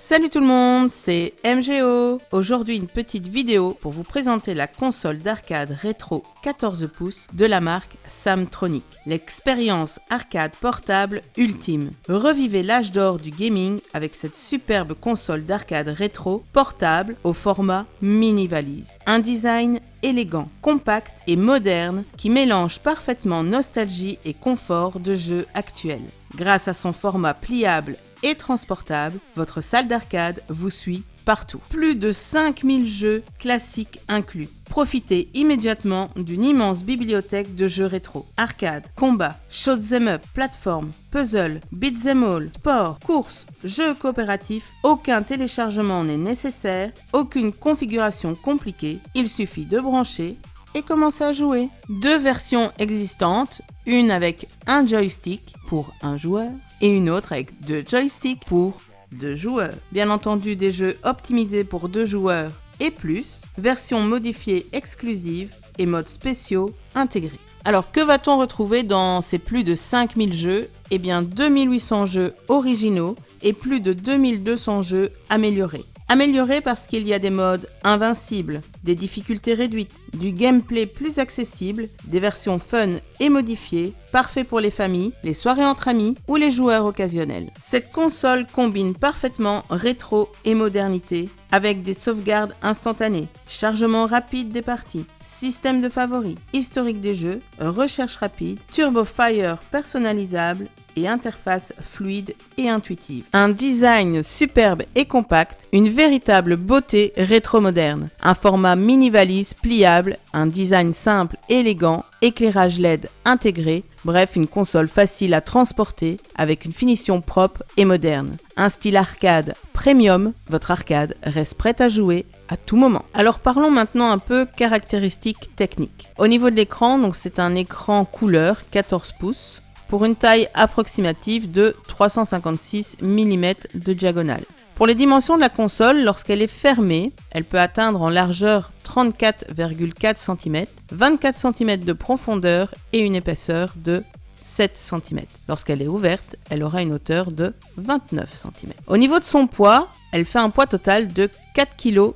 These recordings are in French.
Salut tout le monde, c'est MGO. Aujourd'hui une petite vidéo pour vous présenter la console d'arcade rétro 14 pouces de la marque Samtronic. L'expérience arcade portable ultime. Revivez l'âge d'or du gaming avec cette superbe console d'arcade rétro portable au format mini-valise. Un design élégant, compact et moderne qui mélange parfaitement nostalgie et confort de jeux actuels. Grâce à son format pliable et transportable, votre salle d'arcade vous suit partout. Plus de 5000 jeux classiques inclus. Profitez immédiatement d'une immense bibliothèque de jeux rétro. Arcade, combat, shoot'em up, plateforme, puzzle, beat'em all, sport, course, jeux coopératifs. Aucun téléchargement n'est nécessaire, aucune configuration compliquée. Il suffit de brancher et commencer à jouer. Deux versions existantes, une avec un joystick pour un joueur et une autre avec deux joysticks pour deux joueurs. Bien entendu, des jeux optimisés pour deux joueurs et plus, version modifiée exclusive et modes spéciaux intégrés. Alors, que va-t-on retrouver dans ces plus de 5000 jeux ? Eh bien, 2800 jeux originaux et plus de 2200 jeux améliorés. Améliorés parce qu'il y a des modes invincibles, des difficultés réduites, du gameplay plus accessible, des versions fun et modifiées, parfaits pour les familles, les soirées entre amis ou les joueurs occasionnels. Cette console combine parfaitement rétro et modernité avec des sauvegardes instantanées, chargement rapide des parties, système de favoris, historique des jeux, recherche rapide, turbo fire personnalisable et interface fluide et intuitive. Un design superbe et compact, une véritable beauté rétro-moderne, un format mini-valise pliable, un design simple, élégant, éclairage LED intégré, bref une console facile à transporter avec une finition propre et moderne. Un style arcade premium, votre arcade reste prête à jouer à tout moment. Alors parlons maintenant un peu caractéristiques techniques. Au niveau de l'écran, donc c'est un écran couleur 14 pouces pour une taille approximative de 356 mm de diagonale. Pour les dimensions de la console, lorsqu'elle est fermée, elle peut atteindre en largeur 34,4 cm, 24 cm de profondeur et une épaisseur de 7 cm. Lorsqu'elle est ouverte, elle aura une hauteur de 29 cm. Au niveau de son poids, elle fait un poids total de 4,54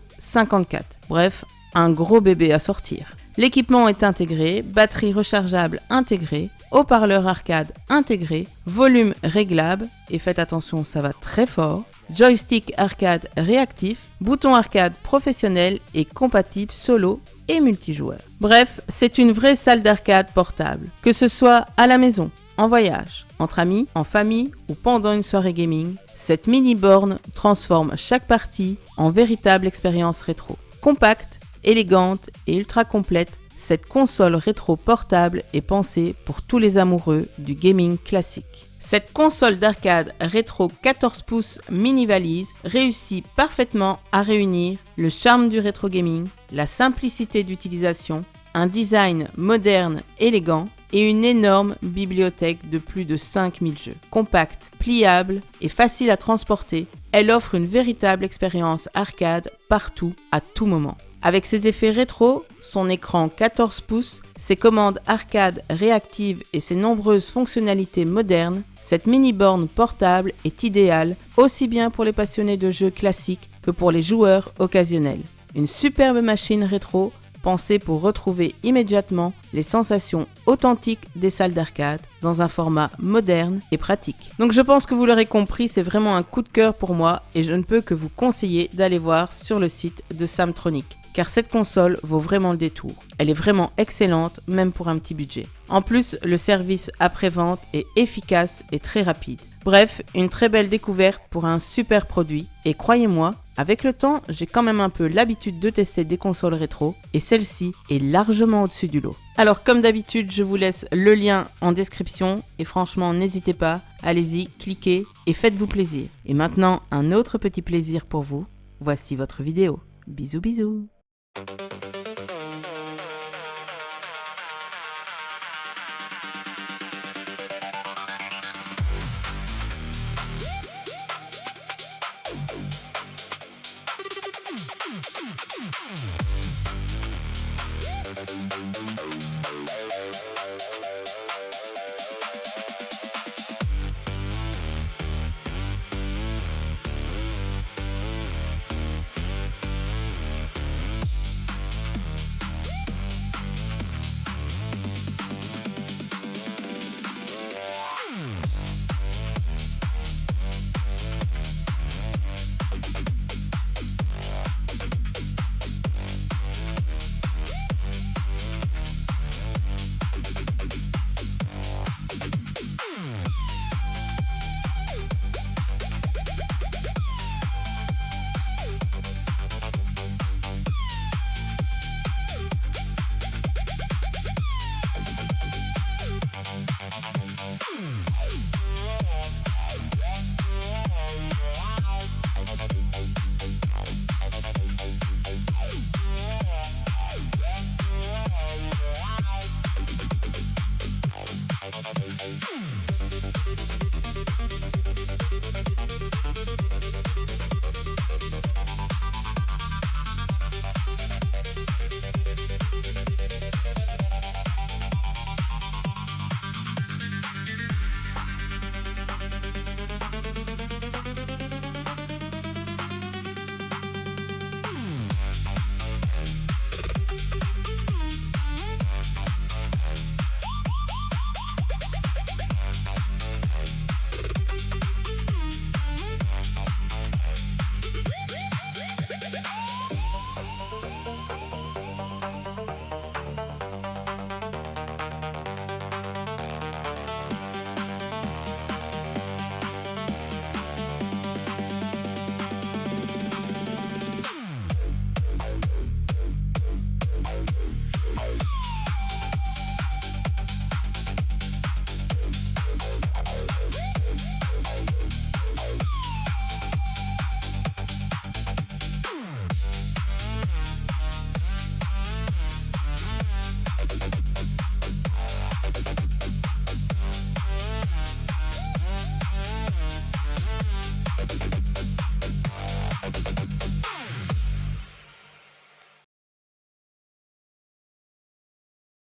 kg. Bref, un gros bébé à sortir. L'équipement est intégré, batterie rechargeable intégrée, haut-parleur arcade intégré, volume réglable, et faites attention, ça va très fort, joystick arcade réactif, bouton arcade professionnel et compatible solo et multijoueur. Bref, c'est une vraie salle d'arcade portable, que ce soit à la maison, en voyage, entre amis, en famille ou pendant une soirée gaming. Cette mini-borne transforme chaque partie en véritable expérience rétro. Compacte, élégante et ultra complète, cette console rétro portable est pensée pour tous les amoureux du gaming classique. Cette console d'arcade rétro 14 pouces mini-valise réussit parfaitement à réunir le charme du rétro gaming, la simplicité d'utilisation, un design moderne élégant et une énorme bibliothèque de plus de 5000 jeux. Compacte, pliable et facile à transporter, elle offre une véritable expérience arcade partout, à tout moment. Avec ses effets rétro, son écran 14 pouces, ses commandes arcade réactives et ses nombreuses fonctionnalités modernes, cette mini-borne portable est idéale aussi bien pour les passionnés de jeux classiques que pour les joueurs occasionnels. Une superbe machine rétro pensée pour retrouver immédiatement les sensations authentiques des salles d'arcade dans un format moderne et pratique. Donc je pense que vous l'aurez compris, c'est vraiment un coup de cœur pour moi et je ne peux que vous conseiller d'aller voir sur le site de Samtronic. Car cette console vaut vraiment le détour. Elle est vraiment excellente, même pour un petit budget. En plus, le service après-vente est efficace et très rapide. Bref, une très belle découverte pour un super produit. Et croyez-moi, avec le temps, j'ai quand même un peu l'habitude de tester des consoles rétro et celle-ci est largement au-dessus du lot. Alors comme d'habitude, je vous laisse le lien en description et franchement, n'hésitez pas, allez-y, cliquez et faites-vous plaisir. Et maintenant, un autre petit plaisir pour vous. Voici votre vidéo. Bisous bisous.